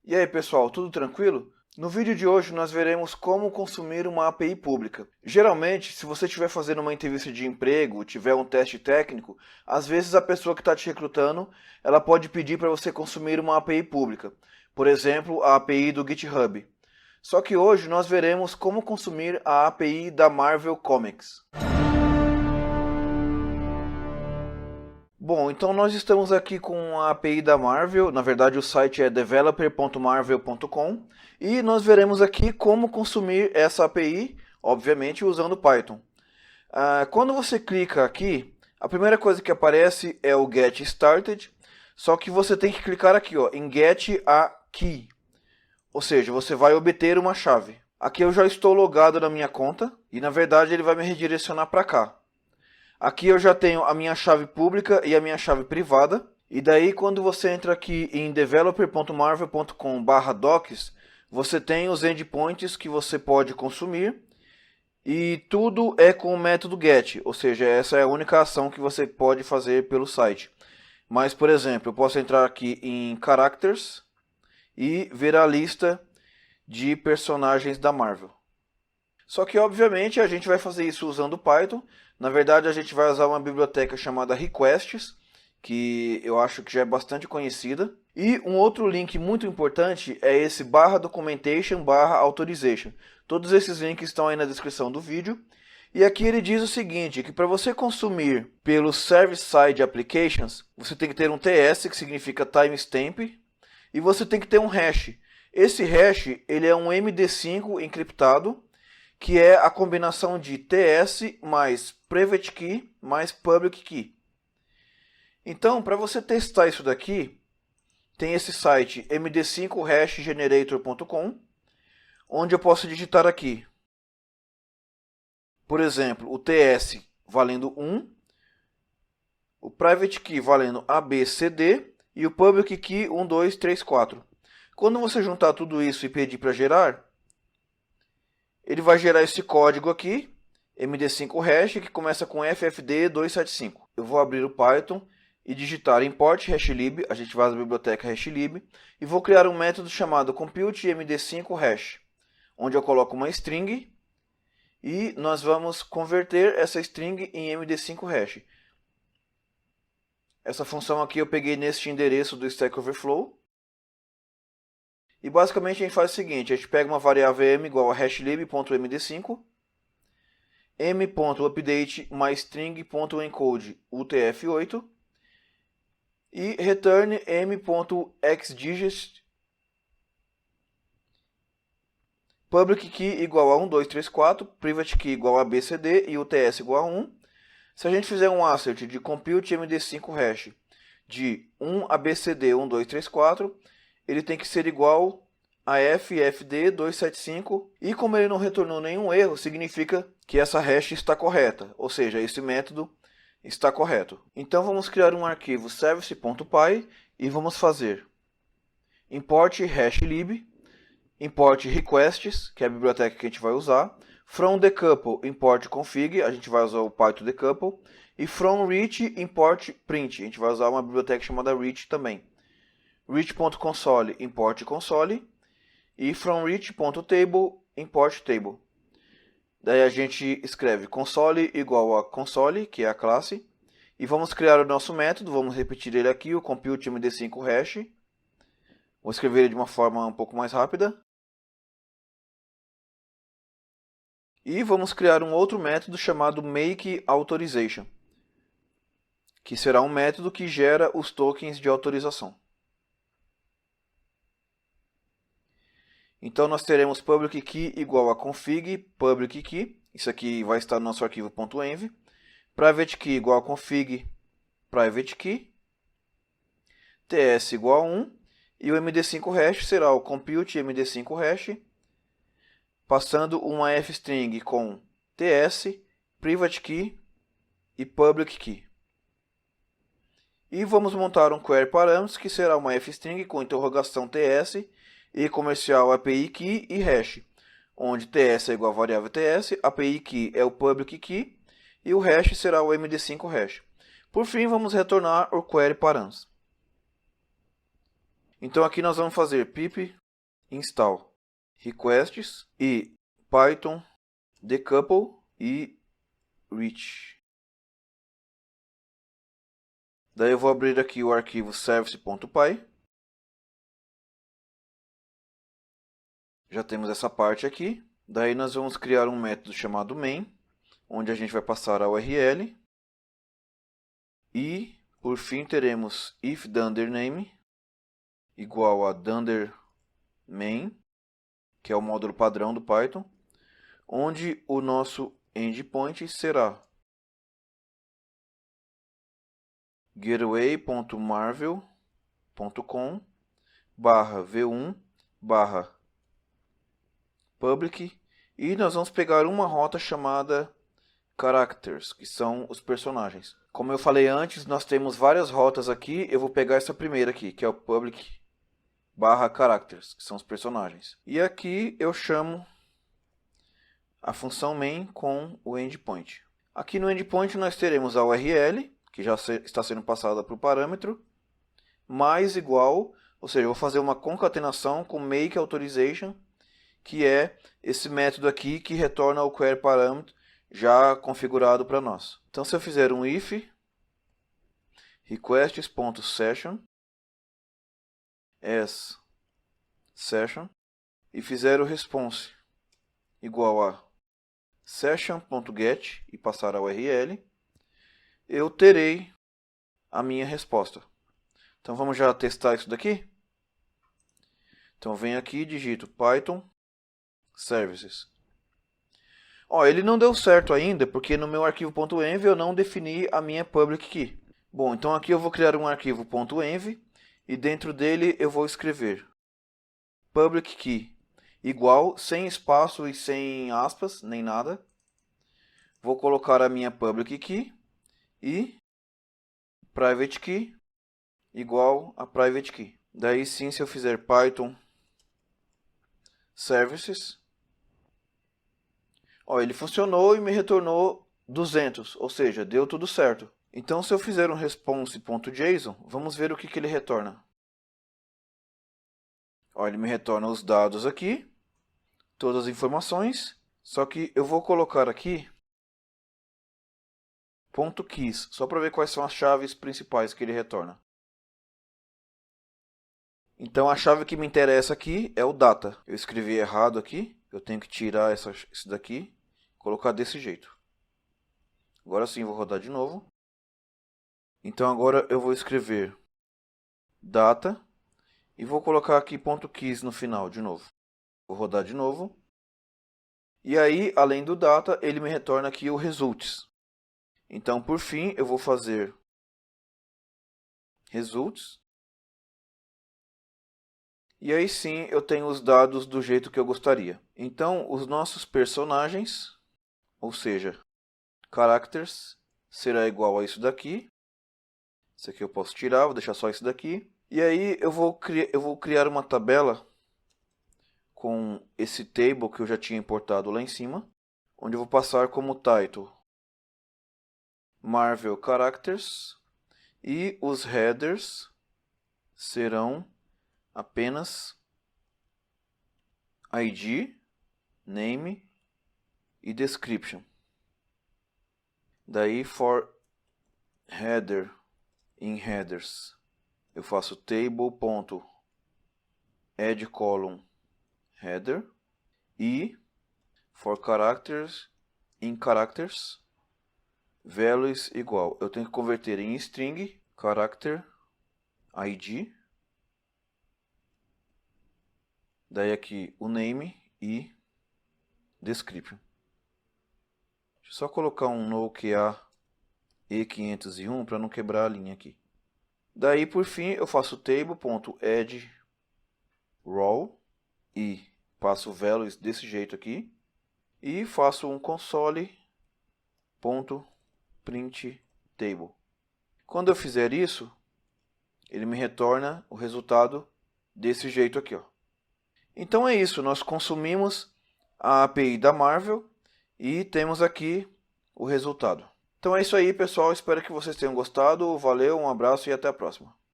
E aí pessoal, tudo tranquilo? No vídeo de hoje nós veremos como consumir uma API pública. Geralmente, se você estiver fazendo uma entrevista de emprego, tiver um teste técnico, às vezes a pessoa que está te recrutando, ela pode pedir para você consumir uma API pública. Por exemplo, a API do GitHub. Só que hoje nós veremos como consumir a API da Marvel Comics. Bom, então nós estamos aqui com a API da Marvel, na verdade o site é developer.marvel.com e nós veremos aqui como consumir essa API, obviamente usando Python. Quando você clica aqui, a primeira coisa que aparece é o Get Started, só que você tem que clicar aqui ó, em Get a Key, ou seja, você vai obter uma chave. Aqui eu já estou logado na minha conta e na verdade ele vai me redirecionar para cá. Aqui eu já tenho a minha chave pública e a minha chave privada. E daí quando você entra aqui em developer.marvel.com/docs, você tem os endpoints que você pode consumir. E tudo é com o método get, ou seja, essa é a única ação que você pode fazer pelo site. Mas, por exemplo, eu posso entrar aqui em Characters e ver a lista de personagens da Marvel. Só que, obviamente, a gente vai fazer isso usando Python. Na verdade, a gente vai usar uma biblioteca chamada Requests, que eu acho que já é bastante conhecida. E um outro link muito importante é esse /documentation/authorization. Todos esses links estão aí na descrição do vídeo. E aqui ele diz o seguinte, que para você consumir pelo Service-Side Applications, você tem que ter um TS, que significa Timestamp, e você tem que ter um hash. Esse hash ele é um MD5 encriptado, que é a combinação de TS mais Private Key mais Public Key. Então, para você testar isso daqui, tem esse site md5hashgenerator.com, onde eu posso digitar aqui, por exemplo, o TS valendo 1, o Private Key valendo ABCD e o Public Key 1, 2, 3, 4. Quando você juntar tudo isso e pedir para gerar, ele vai gerar esse código aqui, MD5hash, que começa com FFD275. Eu vou abrir o Python e digitar import hashlib, a gente vai à biblioteca hashlib, e vou criar um método chamado computeMD5hash, onde eu coloco uma string e nós vamos converter essa string em MD5hash. Essa função aqui eu peguei neste endereço do Stack Overflow. E basicamente a gente faz o seguinte, a gente pega uma variável m igual a hashlib.md5, m.update mais string.encode utf8 e return m.xdigit public key igual a 1, 2, 3, 4, private key igual a abcd e uts igual a 1. Se a gente fizer um assert de compute md5hash de 1 abcd 1, 2, 3, 4, ele tem que ser igual a FFD275 e como ele não retornou nenhum erro, significa que essa hash está correta, ou seja, esse método está correto. Então vamos criar um arquivo service.py e vamos fazer import hashlib, import requests, que é a biblioteca que a gente vai usar, from decouple import config, a gente vai usar o Python decouple, e from reach import print, a gente vai usar uma biblioteca chamada reach também. reach.console import console e from reach.table import table. Daí a gente escreve console igual a console, que é a classe, e vamos criar o nosso método, vamos repetir ele aqui, o compute md5hash. Vou escrever ele de uma forma um pouco mais rápida. E vamos criar um outro método chamado makeAutorization, que será um método que gera os tokens de autorização. Então nós teremos public key igual a config public key, isso aqui vai estar no nosso arquivo .env, private key igual a config private key, ts igual a 1, e o md5hash será o compute md5hash, passando uma fstring com ts, private key e public key. E vamos montar um query params que será uma fstring com interrogação ts e comercial API key e hash, onde ts é igual a variável ts, API key é o public key e o hash será o md5hash. Por fim, vamos retornar o query params. Então aqui nós vamos fazer pip install requests e python decouple e reach. Daí eu vou abrir aqui o arquivo service.py. Já temos essa parte aqui. Daí nós vamos criar um método chamado main, onde a gente vai passar a URL. E, por fim, teremos if DunderName igual a DunderMain, que é o módulo padrão do Python, onde o nosso endpoint será gateway.marvel.com/v1/public, e nós vamos pegar uma rota chamada characters, que são os personagens. Como eu falei antes, nós temos várias rotas aqui. Eu vou pegar essa primeira aqui, que é o public/characters, que são os personagens. E aqui eu chamo a função main com o endpoint. Aqui no endpoint nós teremos a URL, que já está sendo passada para o parâmetro, mais igual, ou seja, eu vou fazer uma concatenação com makeAutorization, que é esse método aqui que retorna o query parâmetro já configurado para nós. Então, se eu fizer um if requests.session as session e fizer o response igual a session.get e passar a URL, eu terei a minha resposta. Então vamos já testar isso daqui? Então venho aqui e digito Python services. Ó, ele não deu certo ainda, porque no meu arquivo .env eu não defini a minha public key. Bom, então aqui eu vou criar um arquivo .env e dentro dele eu vou escrever public key igual, sem espaço e sem aspas, nem nada. Vou colocar a minha public key e private key igual a private key. Daí sim, se eu fizer Python services, ó, ele funcionou e me retornou 200, ou seja, deu tudo certo. Então, se eu fizer um response.json, vamos ver o que ele retorna. Ó, ele me retorna os dados aqui, todas as informações, só que eu vou colocar aqui .keys, só para ver quais são as chaves principais que ele retorna. Então, a chave que me interessa aqui é o data. Eu escrevi errado aqui, eu tenho que tirar isso daqui, colocar desse jeito. Agora sim, vou rodar de novo. Então agora eu vou escrever data e vou colocar aqui .keys no final de novo. Vou rodar de novo. E aí, além do data, ele me retorna aqui o results. Então, por fim, eu vou fazer results. E aí sim, eu tenho os dados do jeito que eu gostaria. Então, os nossos personagens, ou seja, characters, será igual a isso daqui. Isso aqui eu posso tirar, vou deixar só isso daqui. E aí eu vou criar uma tabela com esse table que eu já tinha importado lá em cima, onde eu vou passar como title Marvel Characters e os headers serão apenas ID, name e description. Daí for header in headers eu faço table.addColumn header e for characters in characters values igual, eu tenho que converter em string character ID, daí aqui o name e description. Deixa eu só colocar um noqa e501 para não quebrar a linha aqui. Daí, por fim, eu faço table.addRow e passo values desse jeito aqui. E faço um console.printtable. Quando eu fizer isso, ele me retorna o resultado desse jeito aqui, ó. Então é isso, nós consumimos a API da Marvel e temos aqui o resultado. Então é isso aí, pessoal. Espero que vocês tenham gostado. Valeu, um abraço e até a próxima.